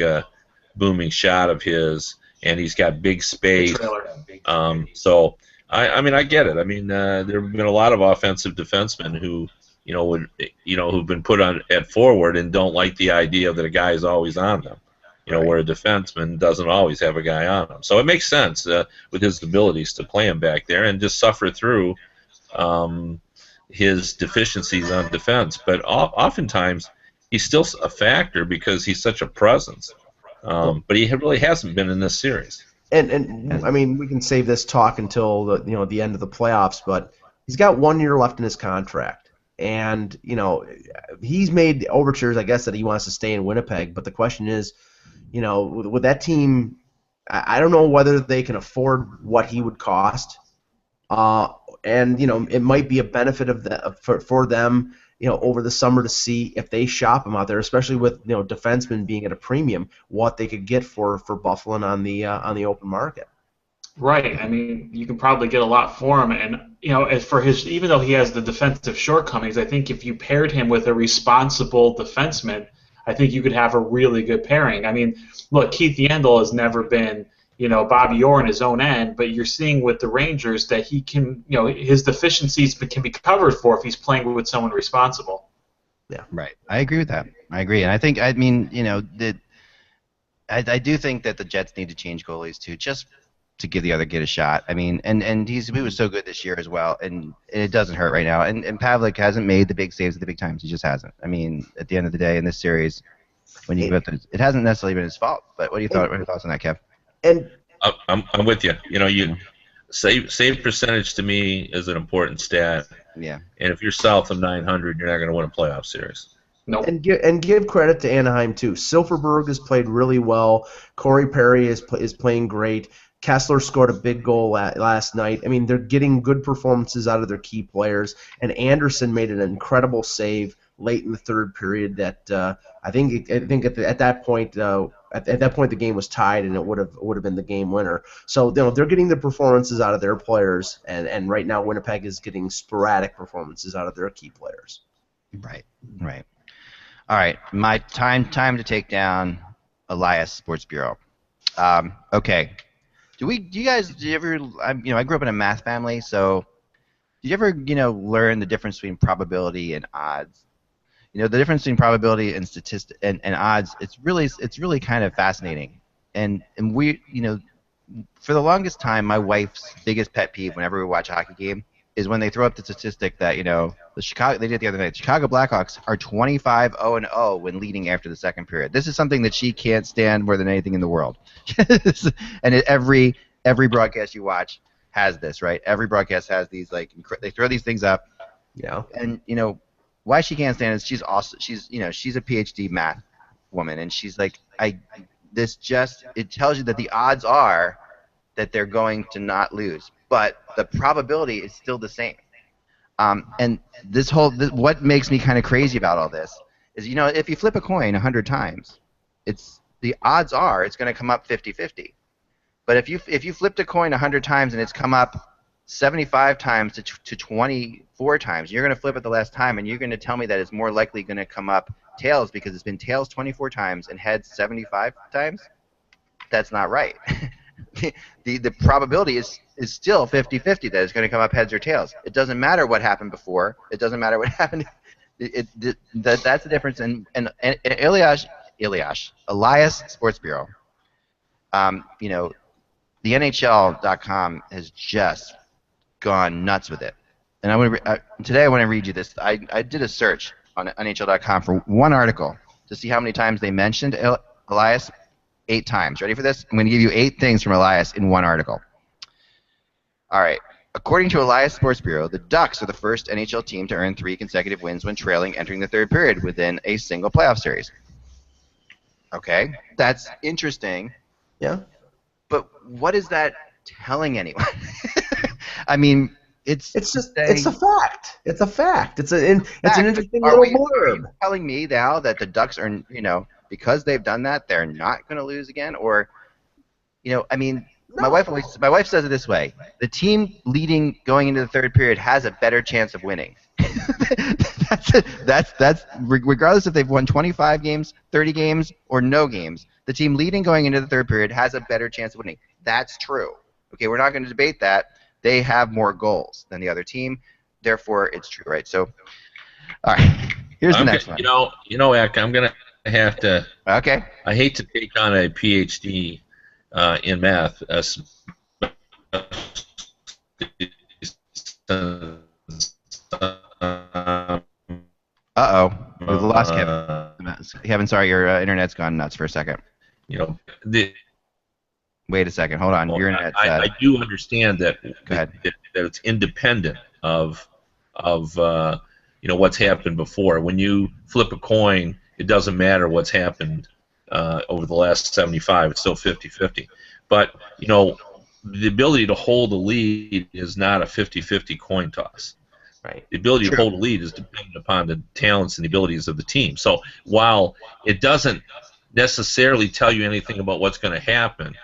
D: booming shot of his, and he's got big space. So I get it. There have been a lot of offensive defensemen who who've been put on at forward and don't like the idea that a guy is always on them. Where a defenseman doesn't always have a guy on him. So it makes sense with his abilities to play him back there and just suffer through his deficiencies on defense, but oftentimes he's still a factor because he's such a presence. But he really hasn't been in this series.
B: And we can save this talk until the end of the playoffs, but he's got 1 year left in his contract, and he's made overtures, I guess, that he wants to stay in Winnipeg. But the question is, with that team, I don't know whether they can afford what he would cost. And it might be a benefit for them, over the summer to see if they shop him out there, especially with defensemen being at a premium, what they could get for Bufflin on the open market.
C: Right. You can probably get a lot for him, and as for even though he has the defensive shortcomings, I think if you paired him with a responsible defenseman, I think you could have a really good pairing. Look, Keith Yandel has never been Bobby Orr in his own end, but you're seeing with the Rangers that he can, his deficiencies can be covered for if he's playing with someone responsible.
A: Yeah, right. I agree with that. I agree, and I think I do think that the Jets need to change goalies too, just to give the other kid a shot. And he was so good this year as well, and it doesn't hurt right now. And Pavlik hasn't made the big saves at the big times. He just hasn't. At the end of the day, in this series, when you it hasn't necessarily been his fault. But what are your thoughts on that, Kev?
B: And
D: I'm with you. You save percentage to me is an important stat.
A: Yeah.
D: And if you're south of 900, you're not going to win a playoff series.
C: Nope.
B: And give credit to Anaheim too. Silverberg has played really well. Corey Perry is playing great. Kessler scored a big goal last night. They're getting good performances out of their key players. And Anderson made an incredible save late in the third period that I think at that point the game was tied, and it would have been the game winner. So they're getting the performances out of their players, and right now Winnipeg is getting sporadic performances out of their key players.
A: Right. All right, my time to take down Elias Sports Bureau. Okay. Do you ever? I grew up in a math family, so did you ever learn the difference between probability and odds? The difference between probability and and odds, it's really kind of fascinating. And we, for the longest time, my wife's biggest pet peeve whenever we watch a hockey game is when they throw up the statistic that, they did it the other night. The Chicago Blackhawks are 25-0-0 when leading after the second period. This is something that she can't stand more than anything in the world. And every broadcast you watch has this, right? Every broadcast has these, like, they throw these things up.
B: Yeah.
A: And, why she can't stand it is she's a PhD math woman, and she's like, it tells you that the odds are that they're going to not lose, but the probability is still the same. And what makes me kind of crazy about all this is, if you flip a coin 100 times, the odds are it's going to come up 50-50. But if you flipped a coin 100 times and it's come up 75 times to 24 times, you're going to flip it the last time, and you're going to tell me that it's more likely going to come up tails because it's been tails 24 times and heads 75 times? That's not right. the probability is still 50-50 that it's going to come up heads or tails. It doesn't matter what happened before. It doesn't matter what happened. That's the difference. And Elias Sports Bureau, the NHL.com has just gone nuts with it. And today I want to read you this. I did a search on NHL.com for one article to see how many times they mentioned Elias. 8 times. Ready for this? I'm going to give you 8 things from Elias in one article. All right. According to Elias Sports Bureau, the Ducks are the first NHL team to earn 3 consecutive wins when trailing entering the third period within a single playoff series. Okay. That's interesting.
B: Yeah.
A: But what is that telling anyone? I mean, it's a
B: fact. It's a fact. It's an interesting little blurb.
A: Are you telling me now that the Ducks are, because they've done that, they're not going to lose again? Or, I mean, no. My wife says it this way: the team leading going into the third period has a better chance of winning. That's regardless if they've won 25 games, 30 games, or no games. The team leading going into the third period has a better chance of winning. That's true. Okay, we're not going to debate that. They have more goals than the other team, therefore it's true, right? So, all right, here's the next one.
D: Eck, I'm gonna have to.
A: Okay.
D: I hate to take on a PhD in math.
A: We've lost Kevin. Kevin, sorry, your internet's gone nuts for a second. Wait a second. Hold on. Your internet's
D: I do understand that.
A: Go ahead.
D: That it's independent of what's happened before. When you flip a coin, it doesn't matter what's happened over the last 75. It's still 50-50. But the ability to hold a lead is not a 50-50 coin toss.
B: Right.
D: The ability to hold a lead is dependent upon the talents and the abilities of the team. So while it doesn't necessarily tell you anything about what's going to happen,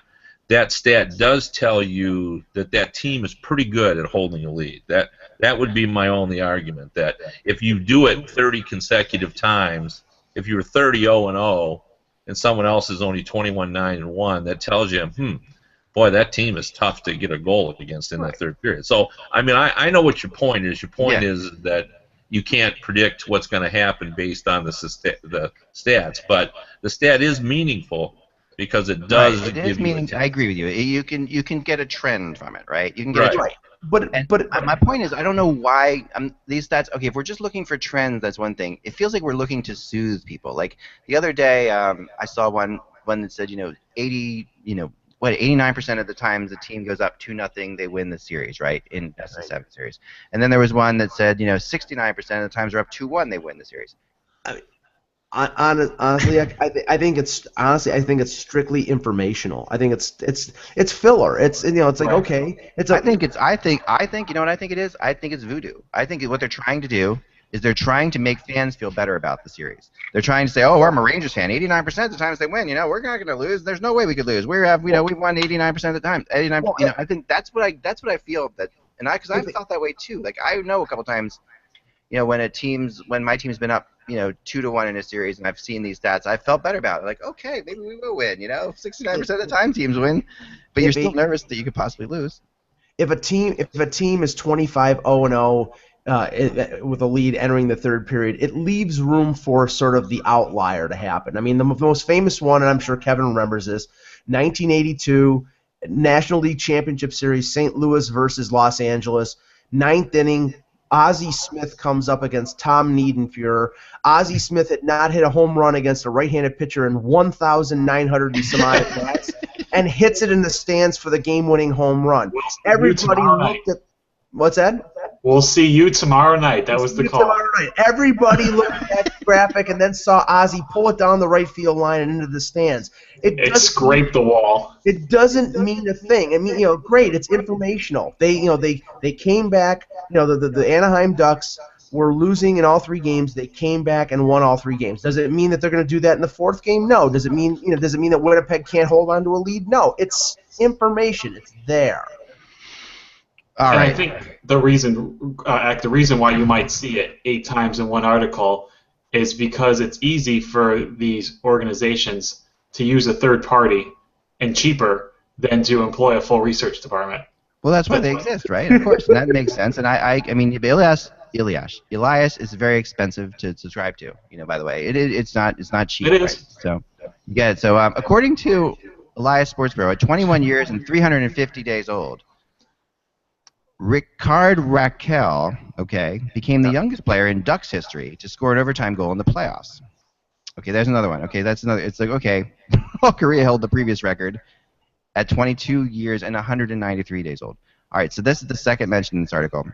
D: that stat does tell you that team is pretty good at holding a lead. That would be my only argument, that if you do it 30 consecutive times, if you're 30-0-0 and someone else is only 21-9-1, that tells you, boy, that team is tough to get a goal against in the third period. So, I mean, I know what your point is. Your point is that you can't predict what's going to happen based on the stats, but the stat is meaningful because it does.
A: It is meaningful. I agree with you. You can get a trend from it, right? You can get a trend. But my point is, I don't know why these stats. Okay, if we're just looking for trends, that's one thing. It feels like we're looking to soothe people. Like the other day, I saw one that said, 89% of the times the team goes up 2-0, they win the series, right? In best of 7 series. And then there was one that said, 69% of the times they're up 2-1, they win the series.
B: Honestly, I think it's strictly informational. I think it's filler. It's like okay.
A: I think you know what I think it is? I think it's voodoo. I think what they're trying to do is they're trying to make fans feel better about the series. They're trying to say, oh, I'm a Rangers fan. 89% of the times they win. We're not going to lose. There's no way we could lose. We've won 89% of the time. 89. I think that's what I feel because I've felt that way too. Like I know a couple times, when my team's been up, 2-1 in a series, and I've seen these stats, I felt better about it. Like, okay, maybe we will win. 69% of the time teams win, but you're still nervous that you could possibly lose.
B: If a team is 25-0-0 with a lead entering the third period, it leaves room for sort of the outlier to happen. I mean, the most famous one, and I'm sure Kevin remembers this, 1982 National League Championship Series, St. Louis versus Los Angeles, 9th inning. Ozzie Smith comes up against Tom Niedenfuhrer. Ozzie Smith had not hit a home run against a right-handed pitcher in 1,900 and some odd at bats. and hits it in the stands for the game-winning home run.
C: We'll see you
B: Everybody
C: tomorrow
B: looked
C: night.
B: at what's that?
C: We'll see you tomorrow night. That was the call.
B: Tomorrow night. Everybody looked at that graphic and then saw Ozzy pull it down the right field line and into the stands.
C: It scraped the wall.
B: It doesn't mean a thing. I mean, great. It's informational. They came back. The Anaheim Ducks were losing in all 3 games. They came back and won all 3 games. Does it mean that they're going to do that in the 4th game? No. Does it mean that Winnipeg can't hold on to a lead? No. It's information. It's there.
A: All right.
C: I think the reason why you might see it 8 times in one article is because it's easy for these organizations to use a third party and cheaper than to employ a full research department.
A: Well, that's why they exist, right? Of course, and that makes sense. And I mean, Elias is very expensive to subscribe to. By the way, it's not cheap.
C: It is.
A: Right? So you get it. So according to Elias Sports Bureau, at 21 years and 350 days old, Ricard Raquel, became the youngest player in Ducks history to score an overtime goal in the playoffs. Okay, there's another one. Okay, that's another. It's like, okay, Korea held the previous record at 22 years and 193 days old. All right, so this is the second mention in this article.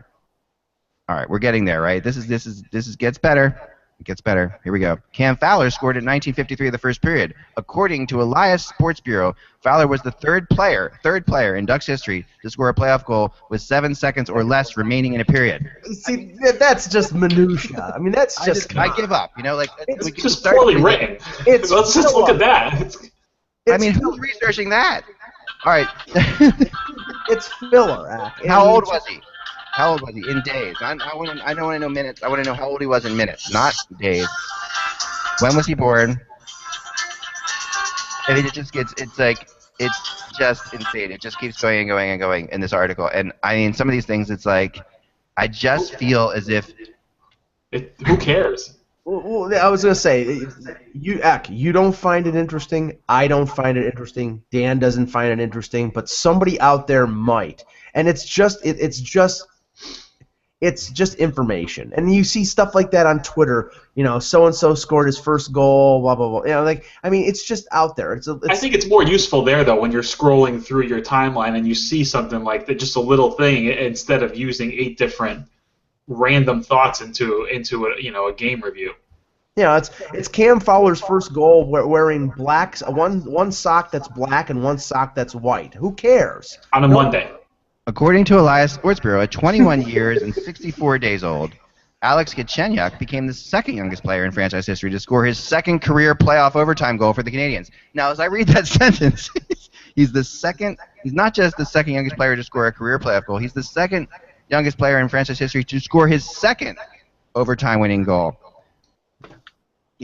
A: All right, we're getting there, right? This gets better. It gets better. Here we go. Cam Fowler scored in 1953 of the first period. According to Elias Sports Bureau, Fowler was the third player in Ducks history to score a playoff goal with 7 seconds or less remaining in a period.
B: See, that's just minutia. I mean, that's
A: I give up.
C: It's just poorly written. Let's just look at that.
A: Who's researching that? All right.
B: It's filler.
A: How old was he? How old was he in days? I don't want to know minutes. I want to know how old he was in minutes, not days. When was he born? And it's just insane. It just keeps going and going and going in this article. And I mean, some of these things, it's like, I just feel as if.
C: Who cares?
B: Well, I was gonna say, you don't find it interesting. I don't find it interesting. Dan doesn't find it interesting, but somebody out there might. And it's just information. And you see stuff like that on Twitter. So and so scored his first goal. Blah blah blah. It's just out there.
C: I think it's more useful there though when you're scrolling through your timeline and you see something like that, just a little thing, instead of using 8 different random thoughts into a game review.
B: Yeah, it's Cam Fowler's first goal wearing black, one sock that's black and one sock that's white. Who cares?
C: On a Monday.
A: According to Elias Sports Bureau, at 21 years and 64 days old, Alex Galchenyuk became the second youngest player in franchise history to score his second career playoff overtime goal for the Canadiens. Now, as I read that sentence, he's not just the second youngest player to score a career playoff goal, he's the second youngest player in franchise history to score his second overtime winning goal.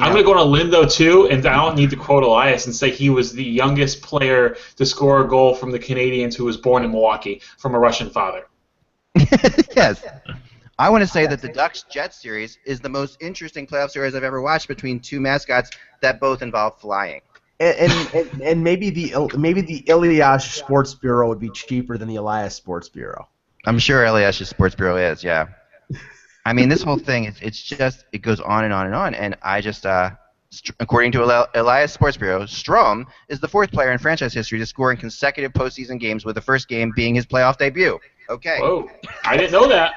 C: I'm going to go on a limb, though, too, and I don't need to quote Elias and say he was the youngest player to score a goal from the Canadiens who was born in Milwaukee from a Russian father.
A: Yes. I want to say that the Ducks-Jets series is the most interesting playoff series I've ever watched between 2 mascots that both involve flying.
B: And maybe the Elias Sports Bureau would be cheaper than the Elias Sports Bureau.
A: I'm sure Elias Sports Bureau is, yeah. I mean, this whole thing, it goes on and on and on. And I just, according to Elias Sports Bureau, Strome is the 4th player in franchise history to score in consecutive postseason games, with the first game being his playoff debut. Okay.
C: Whoa, I didn't know that.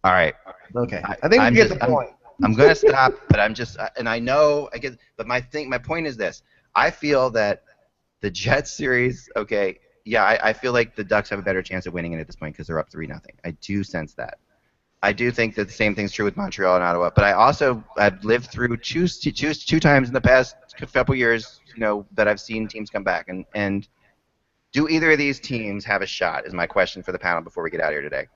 A: All right.
B: Okay. I think you get the point.
A: I'm going to stop, but I'm just, and I know, but my point is this. I feel that the Jets series, okay, yeah, I feel like the Ducks have a better chance of winning it at this point because they're up 3-0. I do sense that. I do think that the same thing's true with Montreal and Ottawa, but I've lived through two times in the past couple years, that I've seen teams come back, and do either of these teams have a shot? Is my question for the panel before we get out of here today.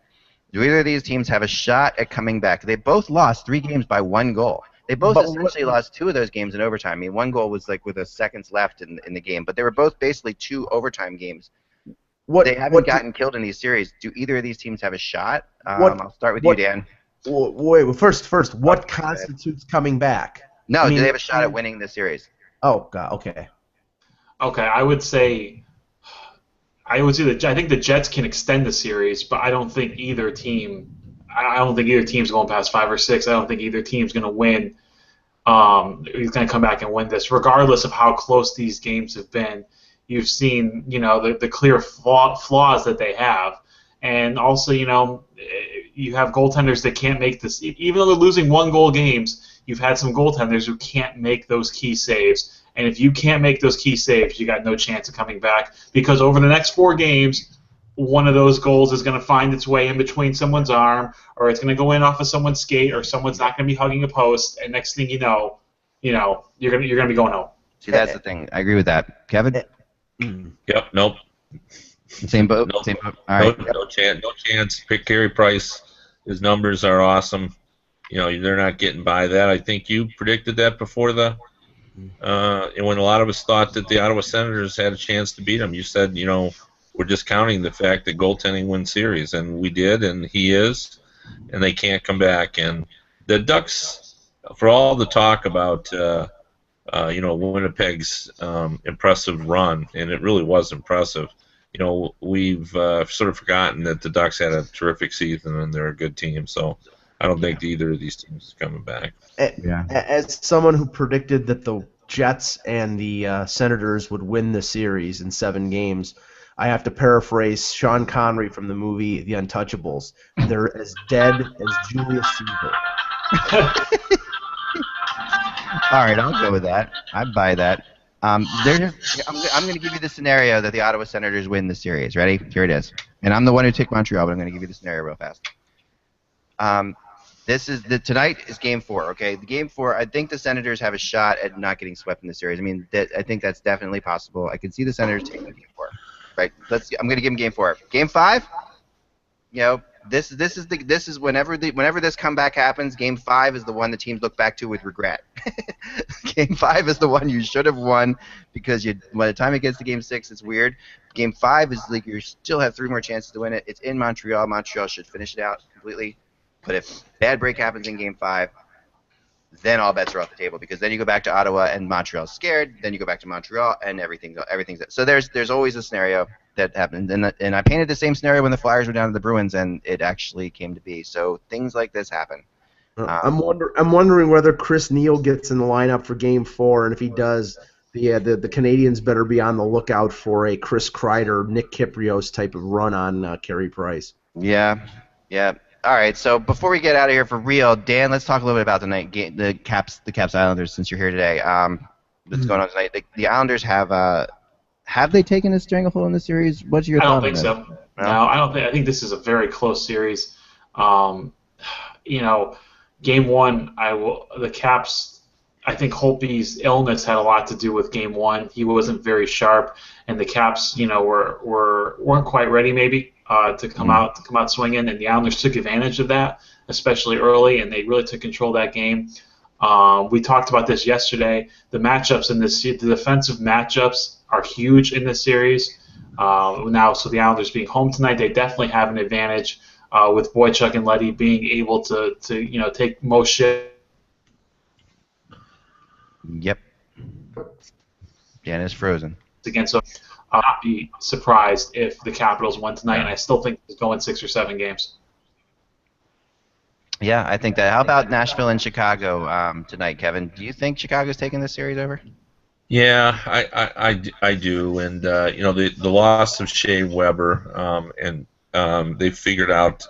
A: Do either of these teams have a shot at coming back? They both lost 3 games by 1 goal. They both essentially lost 2 of those games in overtime. I mean, 1 goal was like with seconds left in the game, but they were both basically 2 overtime games. They haven't gotten killed in these series. Do either of these teams have a shot? I'll start with you, Dan.
B: Wait, first, what constitutes coming back?
A: No, do they have a shot at winning this series?
B: Oh, God, okay.
C: Okay, I would say that I think the Jets can extend the series, but I don't think either team's going past 5 or 6. I don't think either team's going to win he's going to come back and win this, regardless of how close these games have been. You've seen, the clear flaws that they have, and also, you have goaltenders that can't make this. Even though they're losing 1-goal games, you've had some goaltenders who can't make those key saves. And if you can't make those key saves, you got no chance of coming back, because over the next 4 games, one of those goals is going to find its way in between someone's arm, or it's going to go in off of someone's skate, or someone's not going to be hugging a post, and next thing you know, you're going to be going home.
A: See, that's the thing. I agree with that. Kevin?
D: Yep. Nope.
A: Same boat.
D: Nope.
A: Same boat. All right.
D: No chance. No chance. Pick Carey Price. His numbers are awesome. They're not getting by that. I think you predicted that before and when a lot of us thought that the Ottawa Senators had a chance to beat them, you said, we're just counting the fact that goaltending wins series, and we did, and he is, and they can't come back. And the Ducks, for all the talk about, Winnipeg's impressive run, and it really was impressive. We've sort of forgotten that the Ducks had a terrific season, and they're a good team. So I don't think either of these teams is coming back.
B: Yeah. As someone who predicted that the Jets and the Senators would win the series in 7 games, I have to paraphrase Sean Connery from the movie The Untouchables. They're as dead as Julius Caesar.
A: All right, I'll go with that. I buy that. I'm going to give you the scenario that the Ottawa Senators win the series. Ready? Here it is. And I'm the one who took Montreal, but I'm going to give you the scenario real fast. Tonight is Game 4. Okay, the Game 4. I think the Senators have a shot at not getting swept in the series. I mean, I think that's definitely possible. I can see the Senators taking Game 4. Right. I'm going to give them Game 4. Game 5. This is whenever this comeback happens. Game 5 is the one the teams look back to with regret. Game 5 is the one you should have won, because by the time it gets to Game 6, it's weird. Game 5 is like you still have 3 more chances to win it. It's in Montreal. Montreal should finish it out completely. But if bad break happens in Game 5, then all bets are off the table, because then you go back to Ottawa and Montreal's scared. Then you go back to Montreal and everything's so there's always a scenario that happened, and I painted the same scenario when the Flyers were down to the Bruins, and it actually came to be. So things like this happen.
B: I'm wondering whether Chris Neil gets in the lineup for Game 4, and if he does, the Canadians better be on the lookout for a Chris Kreider, Nick Kypreos type of run on Carey Price.
A: Yeah. All right, so before we get out of here for real, Dan, let's talk a little bit about tonight game, the Caps Islanders, since you're here today. What's going on tonight? The Islanders have they taken a stranglehold in the series? What's your thought?
C: I don't think so. No, I don't think. I think this is a very close series. Game 1, the Caps. I think Holtby's illness had a lot to do with Game 1. He wasn't very sharp, and the Caps, weren't quite ready maybe to come out swinging, and the Islanders took advantage of that, especially early, and they really took control of that game. We talked about this yesterday. The matchups in this, the defensive matchups are huge in this series. Now, so the Islanders being home tonight, they definitely have an advantage with Boychuk and Leddy being able to take most shifts.
A: Yep. Dan is frozen.
C: Against, I'll not be surprised if the Capitals won tonight, and I still think it's going 6 or 7 games.
A: Yeah, I think that. How about Nashville and Chicago tonight, Kevin? Do you think Chicago's taking this series over?
D: Yeah, I do, and the loss of Shea Weber, and they figured out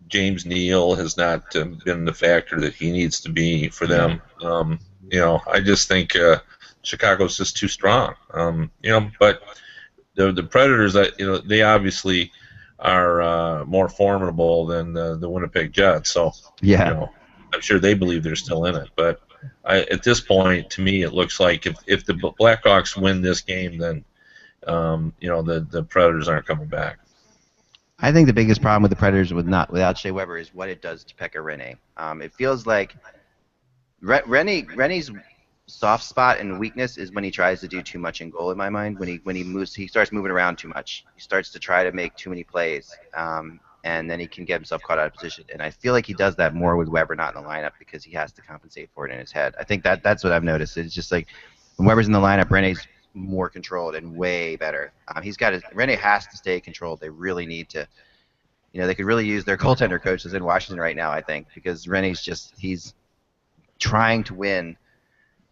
D: James Neal has not been the factor that he needs to be for them. I just think Chicago's just too strong. But the Predators, they obviously are more formidable than the Winnipeg Jets. So
A: yeah,
D: I'm sure they believe they're still in it. But at this point, to me, it looks like if the Blackhawks win this game, then the Predators aren't coming back.
A: I think the biggest problem with the Predators without Shea Weber is what it does to Pekka Rinne. It feels like Rennie's soft spot and weakness is when he tries to do too much in goal. In my mind, when he moves, he starts moving around too much. He starts to try to make too many plays, and then he can get himself caught out of position. And I feel like he does that more with Weber not in the lineup because he has to compensate for it in his head. I think that's what I've noticed. It's just like when Weber's in the lineup, Rinne's more controlled and way better. Rinne has to stay controlled. They really need to. They could really use their goaltender coaches in Washington right now, I think, because Rinne's he's trying to win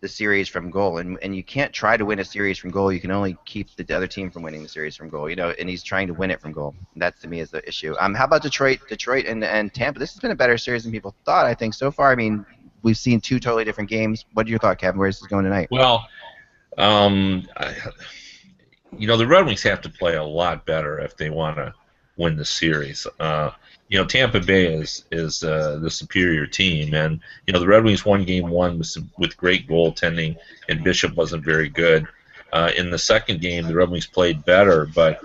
A: the series from goal, and you can't try to win a series from goal. You can only keep the other team from winning the series from goal. And he's trying to win it from goal. That to me is the issue. How about Detroit and Tampa? This has been a better series than people thought. I think so far. I mean, we've seen two totally different games. What are your thoughts, Kevin? Where is this going tonight?
D: Well, the Red Wings have to play a lot better if they want to win the series. Tampa Bay is the superior team, and the Red Wings won Game 1 with great goaltending, and Bishop wasn't very good. In the second game, the Red Wings played better, but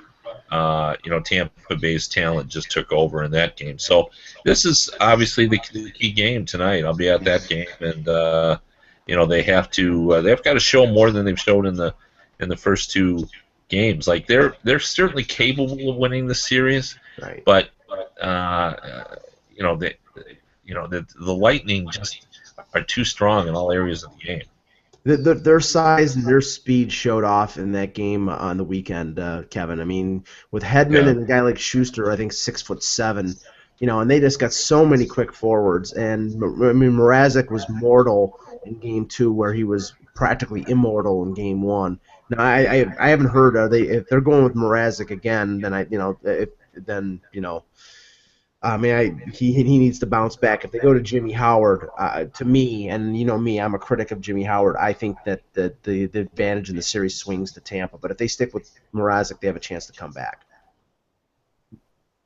D: Tampa Bay's talent just took over in that game. So this is obviously the key game tonight. I'll be at that game, and they've got to show more than they've shown in the first two games. Like they're certainly capable of winning the series,
B: Right.
D: but the Lightning just are too strong in all areas of the game.
B: Their size and their speed showed off in that game on the weekend, Kevin. I mean, with Hedman and a guy like Schuster, I think 6'7", and they just got so many quick forwards. And I mean, Mrazek was mortal in Game 2, where he was practically immortal in Game 1. Now, I haven't heard if they're going with Mrazek again, then he needs to bounce back. If they go to Jimmy Howard, to me, and me, I'm a critic of Jimmy Howard. I think that the advantage in the series swings to Tampa. But if they stick with Mrazek, they have a chance to come back.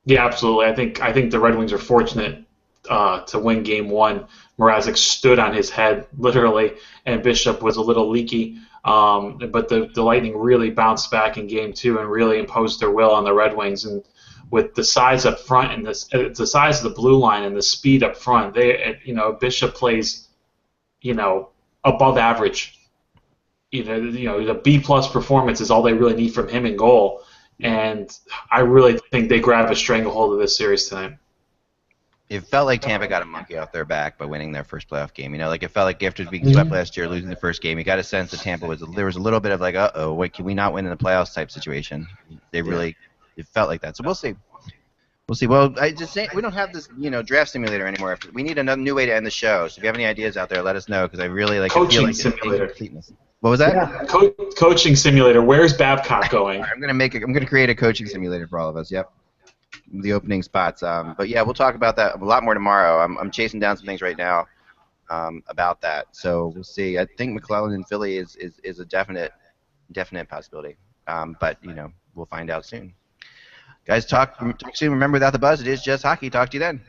C: Yeah, absolutely. I think the Red Wings are fortunate to win Game 1. Mrazek stood on his head, literally, and Bishop was a little leaky. But the Lightning really bounced back in Game 2 and really imposed their will on the Red Wings. And with the size up front and the size of the blue line and the speed up front, Bishop plays, above average. The B+ performance is all they really need from him in goal. And I really think they grab a stranglehold of this series tonight.
A: It felt like Tampa got a monkey off their back by winning their first playoff game. It felt like after being swept last year, losing the first game, you got a sense that Tampa there was a little bit of like, wait, can we not win in the playoffs type situation? It felt like that. So we'll see. We'll see. Well, I just say we don't have this, draft simulator anymore. We need another new way to end the show. So if you have any ideas out there, let us know because I really like
C: coaching simulator.
A: What was that?
C: Yeah. Coaching simulator. Where's Babcock going?
A: I'm gonna create a coaching simulator for all of us. Yep. The opening spots. But yeah, we'll talk about that a lot more tomorrow. I'm chasing down some things right now about that. So we'll see. I think McClellan in Philly is a definite possibility. But we'll find out soon. Guys, talk soon. Remember, without the buzz, it is just hockey. Talk to you then.